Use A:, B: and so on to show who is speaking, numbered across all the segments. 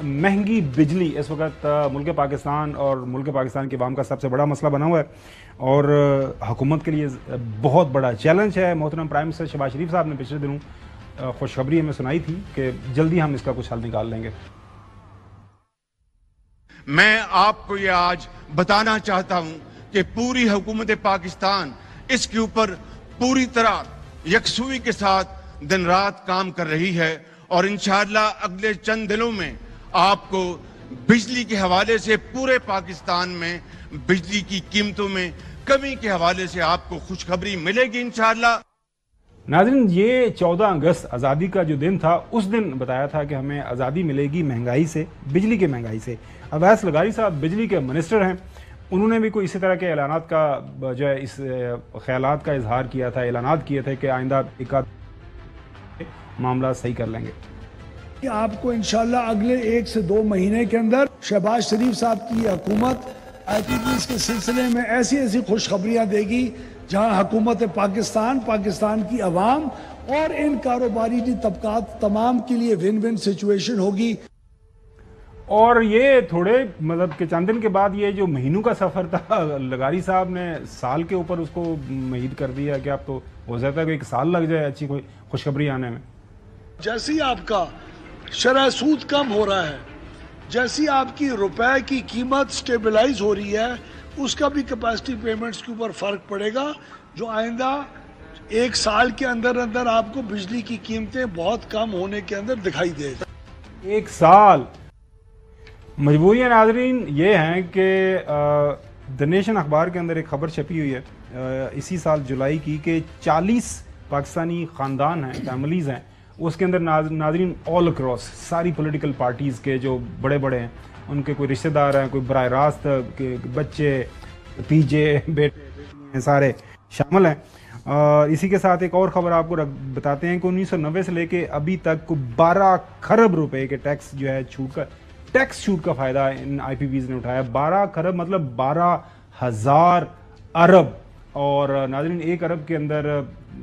A: महंगी बिजली इस वक्त मुल्क पाकिस्तान और मुल्क पाकिस्तान की अवाम का सबसे बड़ा मसला बना हुआ है और हुकूमत के लिए बहुत बड़ा चैलेंज है। मोहतरम प्राइम मिनिस्टर शहबाज शरीफ साहब ने पिछले दिनों खुशखबरी हमें सुनाई थी कि जल्दी हम इसका कुछ हल निकाल लेंगे।
B: मैं आपको ये आज बताना चाहता हूं कि पूरी हुकूमत पाकिस्तान इसके ऊपर पूरी तरह यकसुई के साथ दिन रात काम कर रही है और इंशाअल्लाह अगले चंद दिनों में आपको बिजली के हवाले से पूरे पाकिस्तान में बिजली की कीमतों में कमी के हवाले से आपको खुशखबरी मिलेगी इंशाअल्लाह।
A: नाज़रीन, ये 14 अगस्त आज़ादी का जो दिन था, उस दिन बताया था कि हमें आज़ादी मिलेगी महंगाई से, बिजली की महंगाई से। अवैस लगारी साहब बिजली के मिनिस्टर हैं, उन्होंने भी कोई इसी तरह के ऐलानात का जो है इस ख्यालात का इजहार किया था, ऐलानात किए थे कि आइंदा एक मामला सही कर लेंगे।
C: कि आपको इंशाल्लाह अगले 1 से 2 महीने के अंदर शहबाज शरीफ साहब की हुकूमत IPPs के सिलसिले में ऐसी ऐसी खुशखबरियां देगी जहां हुकूमत पाकिस्तान की अवाम और इन कारोबारी तबकात तमाम के लिए विन विन सिचुएशन होगी।
A: और ये थोड़े मतलब कि चंद दिन के बाद ये जो महीनों का सफ़र था, लगारी साहब ने साल के ऊपर उसको महीद कर दिया कि अब तो हो सकता है कि 1 साल लग जाए अच्छी कोई खुशखबरी आने में।
C: जैसे ही आपका शरह सूद कम हो रहा है, जैसी आपकी रुपए की कीमत स्टेबलाइज हो रही है, उसका भी कैपेसिटी पेमेंट्स के ऊपर फर्क पड़ेगा, जो आइंदा 1 साल के अंदर अंदर आपको बिजली की कीमतें बहुत कम होने के अंदर दिखाई देगा।
A: 1 साल मजबूरियाँ नाज़रीन ये हैं कि द नेशन अखबार के अंदर एक खबर छपी हुई है इसी साल जुलाई की कि 40 पाकिस्तानी ख़ानदान हैं, फैमिलीज़ हैं, उसके अंदर नाज़रीन ऑल अक्रॉस सारी पॉलिटिकल पार्टीज़ के जो बड़े बड़े हैं, उनके कोई रिश्तेदार हैं, कोई बराह रास्त के बच्चे, भतीजे, बेटे सारे शामिल हैं। और इसी के साथ एक और ख़बर आपको बताते हैं कि 1990 से लेके अभी तक 12 खरब रुपए के टैक्स जो है टैक्स छूट का फ़ायदा इन IPPs ने उठाया। 12 खरब मतलब 12,000 अरब। और नाज़रीन 1 अरब के अंदर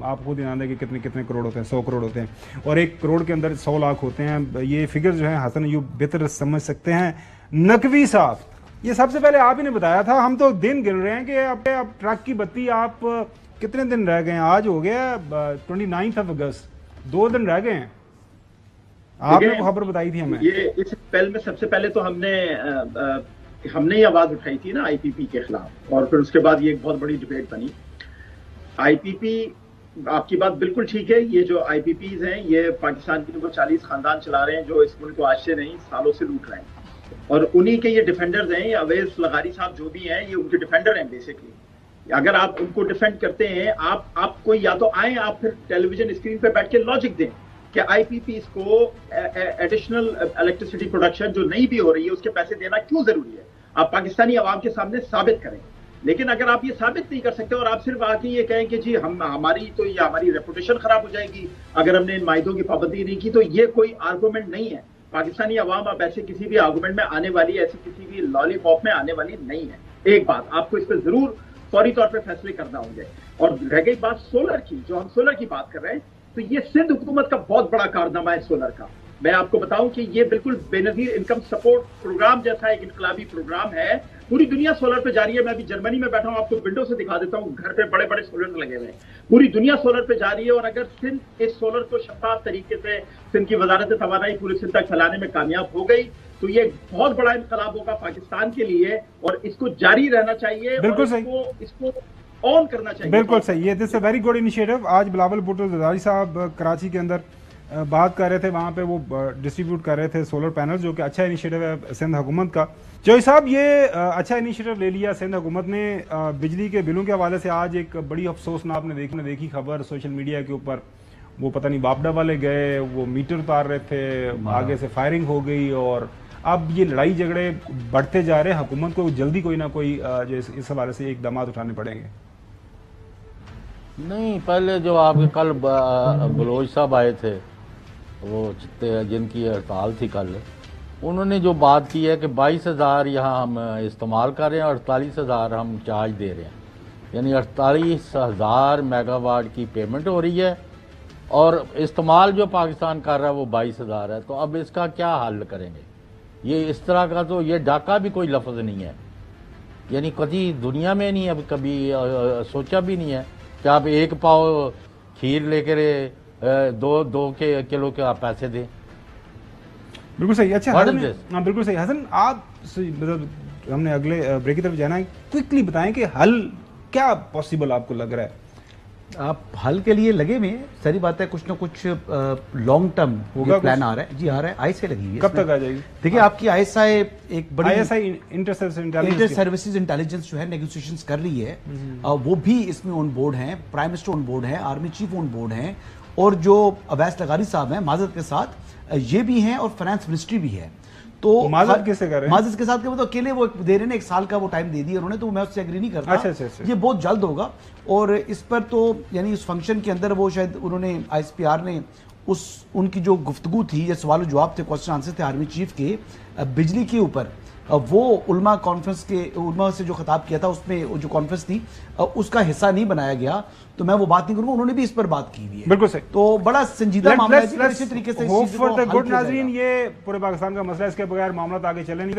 A: आप खुद ध्यान दें कि कितने कितने करोड़ होते हैं, 100 करोड़ होते हैं, और 1 करोड़ के अंदर 100 लाख होते हैं। ये फिगर जो है हसन यूब बेहतर समझ सकते हैं। नकवी साहब, ये सबसे पहले आप ही ने बताया था, हम तो दिन गिन रहे हैं कि अब ट्रक की बत्ती आप कितने दिन रह गए हैं, आज हो गया 29 अगस्त, 2 दिन रह गए हैं। आपने खबर बताई थी हमें।
D: ये इस पहल में सबसे पहले तो हमने ये आवाज उठाई थी ना IPP के खिलाफ, और फिर उसके बाद ये एक बहुत बड़ी डिबेट बनी। IPP, आपकी बात बिल्कुल ठीक है, ये जो IPPs हैं ये पाकिस्तान के वो 40 खानदान चला रहे हैं जो इस मुल्क को आज से नहीं सालों से लूट रहे हैं, और उन्हीं के ये डिफेंडर्स हैं। ये अवैस लगारी साहब जो भी हैं ये उनके डिफेंडर हैं बेसिकली। अगर आप उनको डिफेंड करते हैं, आप कोई या तो आए, आप फिर टेलीविजन स्क्रीन पे बैठ के लॉजिक दें कि IPPs को एडिशनल इलेक्ट्रिसिटी प्रोडक्शन जो नहीं भी हो रही है उसके पैसे देना क्यों जरूरी है, आप पाकिस्तानी आवाम के सामने साबित करें। लेकिन अगर आप ये साबित नहीं कर सकते और आप सिर्फ आके ये कहें कि जी हमारी रेपुटेशन खराब हो जाएगी अगर हमने इन मायदों की पाबंदी नहीं की, तो ये कोई आर्गूमेंट नहीं है। पाकिस्तानी आवाम अब ऐसे किसी भी आर्गूमेंट में आने वाली, ऐसी किसी भी लॉलीपॉप में आने वाली नहीं है। एक बात आपको इस पर जरूर फौरी तौर पर फैसले करना होंगे। और रह गई बात सोलर की, जो हम सोलर की बात कर रहे हैं, तो ये सिंध हुकूमत का बहुत बड़ा कारनामा है सोलर का। मैं आपको बताऊं कि ये बिल्कुल बेनजीर इनकम सपोर्ट प्रोग्राम जैसा एक इनकलाबी प्रोग्राम है। पूरी दुनिया सोलर पे जा रही है। मैं अभी जर्मनी में बैठा हूं, आपको विंडो से दिखा देता हूं, घर पे बड़े बड़े सोलर लगे हुए हैं। पूरी दुनिया सोलर पे जा रही है। और अगर सिंध इस सोलर को शफाफ तरीके से सिंध की वजारत तवानाई पूरे सिंध तक फैलाने में कामयाब हो गई तो ये बहुत बड़ा इनकलाब होगा पाकिस्तान के लिए, और इसको जारी रहना चाहिए।
A: बिल्कुल
D: सही, इसको ऑन करना चाहिए।
A: बिल्कुल सही, ये दिस वेरी गुड इनिशिएटिव। आज बिलावल भुट्टो जरदारी साहब कराची के अंदर बात कर रहे थे, वहाँ पे वो डिस्ट्रीब्यूट कर रहे थे सोलर पैनल, जो कि अच्छा इनिशिएटिव है सिंध हुकूमत का। जोई साहब, ये अच्छा इनिशिएटिव ले लिया सिंध हुकूमत ने। बिजली के बिलों के हवाले से आज एक बड़ी अफसोसनाक आपने देखी खबर सोशल मीडिया के ऊपर, वो पता नहीं बापडा वाले गए, वो मीटर उतार रहे थे, आगे से फायरिंग हो गई, और अब ये लड़ाई झगड़े बढ़ते जा रहे हैं। हुकूमत को जल्दी कोई ना कोई जो इस हवाले से इकदाम उठाने पड़ेंगे।
E: नहीं, पहले जो आपके कल बलोच साहब आए थे, वो जिनकी हड़ताल थी कल, उन्होंने जो बात की है कि 22,000 यहाँ हम इस्तेमाल कर रहे हैं, 48,000 हम चार्ज दे रहे हैं, यानी 48,000 मेगावाट की पेमेंट हो रही है, और इस्तेमाल जो पाकिस्तान कर रहा है वो 22,000 है। तो अब इसका क्या हल करेंगे? یہ اس طرح کا تو یہ ڈاکہ بھی کوئی لفظ نہیں ہے، یعنی کبھی دنیا میں نہیں، اب کبھی سوچا بھی نہیں ہے کہ آپ ایک پاؤ کھیر لے کر دو کلو کے آپ پیسے دیں.
A: بالکل صحیح. اچھا
E: What is
A: حسن،
E: this؟
A: ہاں بالکل صحیح. حسن آپ ہم نے اگلے بریک کی طرف جانا ہے، کوئکلی بتائیں کہ حل کیا پاسبل آپ کو لگ رہا ہے؟
F: آپ حل کے لیے لگے ہوئے ہیں، ساری بات ہے کچھ نہ کچھ لانگ ٹرم پلان آ رہا ہے. جی آ رہا ہے، آئی ایس آئی لگی ہوئی ہے.
A: کب تک آ جائے گی؟
F: دیکھیں آپ کی آئی ایس آئی ایک بڑی
A: I S I inter
F: services intelligence جو ہے نیگوسیشنز کر رہی ہے، وہ بھی اس میں آن بورڈ ہیں، پرائم منسٹر آن بورڈ ہیں، آرمی چیف آن بورڈ ہیں، اور جو اویس لغاری صاحب ہیں معذرت کے ساتھ یہ بھی ہیں، اور فائنانس منسٹری بھی ہے. تو
A: معذرت کیسے کر رہے ہیں؟
F: معذرت کے ساتھ کہ وہ تو اکیلے وہ دے رہے ہیں، 1 سال کا وہ ٹائم دے دیا انہوں نے، تو میں اس سے ایگری نہیں کرتا.
A: اچھا.
F: یہ بہت جلد ہوگا، اور اس پر تو یعنی اس فنکشن کے اندر وہ شاید انہوں نے آئی ایس پی آر نے ان کی جو گفتگو تھی یا سوال و جواب تھے، کوسچن آنسر تھے آرمی چیف کے بجلی کے اوپر، وہ علماء کانفرنس کے علماء سے جو خطاب کیا تھا اس میں جو کانفرنس تھی اس کا حصہ نہیں بنایا گیا، تو میں وہ بات نہیں کروں گا. انہوں نے بھی اس پر بات کی ہوئی ہے.
A: بالکل صحیح.
F: تو بڑا سنجیدہ معاملہ ہے. اسی طریقے سے
A: ہوپ فار دی گڈ. ناظرین، یہ پورے پاکستان کا مسئلہ ہے، اس کے بغیر معاملات آگے چلے نہیں.